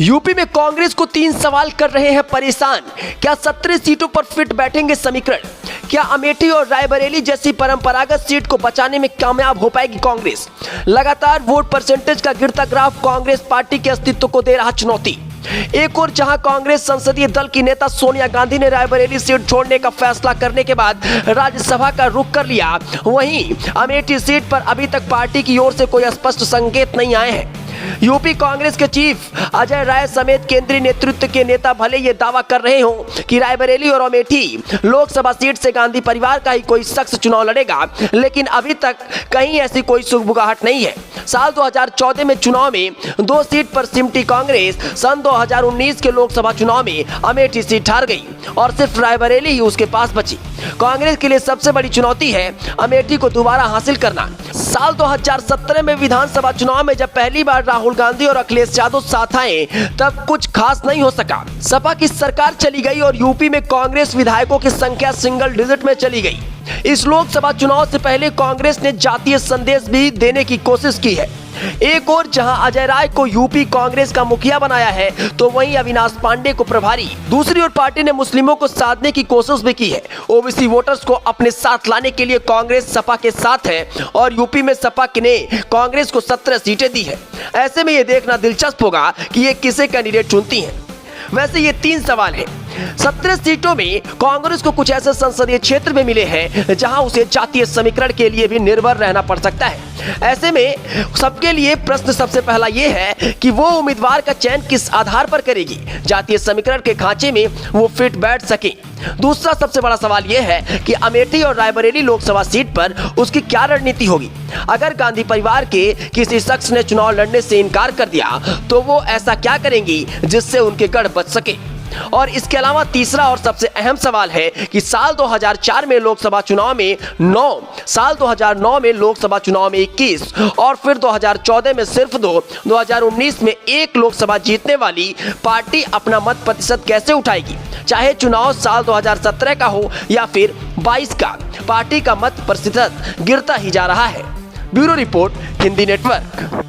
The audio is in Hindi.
यूपी में कांग्रेस को 3 सवाल कर रहे हैं परेशान। क्या 17 सीटों पर फिट बैठेंगे समीकरण? क्या अमेठी और रायबरेली जैसी परंपरागत सीट को बचाने में कामयाब हो पाएगी कांग्रेस? लगातार वोट परसेंटेज का गिरता ग्राफ कांग्रेस पार्टी के अस्तित्व को दे रहा चुनौती। एक और जहां कांग्रेस संसदीय दल की नेता सोनिया गांधी ने रायबरेली सीट छोड़ने का फैसला करने के बाद राज्यसभा का रुख कर लिया, वहीं अमेठी सीट पर अभी तक पार्टी की ओर से कोई स्पष्ट संकेत नहीं आए हैं। यूपी कांग्रेस के चीफ अजय राय समेत केंद्रीय नेतृत्व के नेता भले ये दावा कर रहे हो कि रायबरेली और अमेठी लोकसभा सीट से गांधी परिवार का ही कोई शख्स चुनाव लड़ेगा, लेकिन अभी तक कहीं ऐसी कोई सुगबुगाहट नहीं है। साल 2014 में चुनाव में 2 सीट पर सिमटी कांग्रेस सन 2019 के लोकसभा चुनाव में अमेठी सीट हार गई और सिर्फ रायबरेली ही उसके पास बची। कांग्रेस के लिए सबसे बड़ी चुनौती है अमेठी को दोबारा हासिल करना। साल 2017 में विधानसभा चुनाव में जब पहली बार राहुल गांधी और अखिलेश यादव साथ आए, तब कुछ खास नहीं हो सका। सपा की सरकार चली गई और यूपी में कांग्रेस विधायकों की संख्या सिंगल डिजिट में चली गई। इस लोकसभा चुनाव से पहले कांग्रेस ने जातीय संदेश भी देने की कोशिश की है। एक और जहां अजय राय को यूपी कांग्रेस का मुखिया बनाया है, तो वहीं अविनाश पांडे को प्रभारी। दूसरी ओर पार्टी ने मुस्लिमों को साधने की कोशिश भी की है। ओबीसी वोटर्स को अपने साथ लाने के लिए कांग्रेस सपा के साथ है और यूपी में सपा ने कांग्रेस को 17 सीटें दी है। ऐसे में यह देखना दिलचस्प होगा कि ये किसे कैंडिडेट चुनती है। वैसे ये 3 सवाल हैं। 17 सीटों में कांग्रेस को कुछ ऐसे संसदीय क्षेत्र में मिले हैं जहां उसे जातीय समीकरण के लिए भी निर्भर रहना पड़ सकता है। ऐसे में सबके लिए प्रश्न सबसे पहला ये है कि वो उम्मीदवार का चयन किस आधार पर करेगी, जातीय समीकरण के खांचे में वो फिट बैठ सके। दूसरा सबसे बड़ा सवाल यह है कि अमेठी और रायबरेली लोकसभा सीट पर उसकी क्या रणनीति होगी। अगर गांधी परिवार के किसी शख्स ने चुनाव लड़ने से इनकार कर दिया, तो वो ऐसा क्या करेंगी जिससे उनके गढ़ बच सके। और इसके अलावा तीसरा और सबसे अहम सवाल है कि साल 2004 में लोकसभा चुनाव में 9, साल 2009 में लोकसभा चुनाव में 21 और फिर 2014 में सिर्फ 2, 2019 में 1 लोकसभा जीतने वाली पार्टी अपना मत प्रतिशत कैसे उठाएगी। चाहे चुनाव साल 2017 का हो या फिर 22 का, पार्टी का मत प्रतिशत गिरता ही जा रहा है। Bureau report, Hindi network.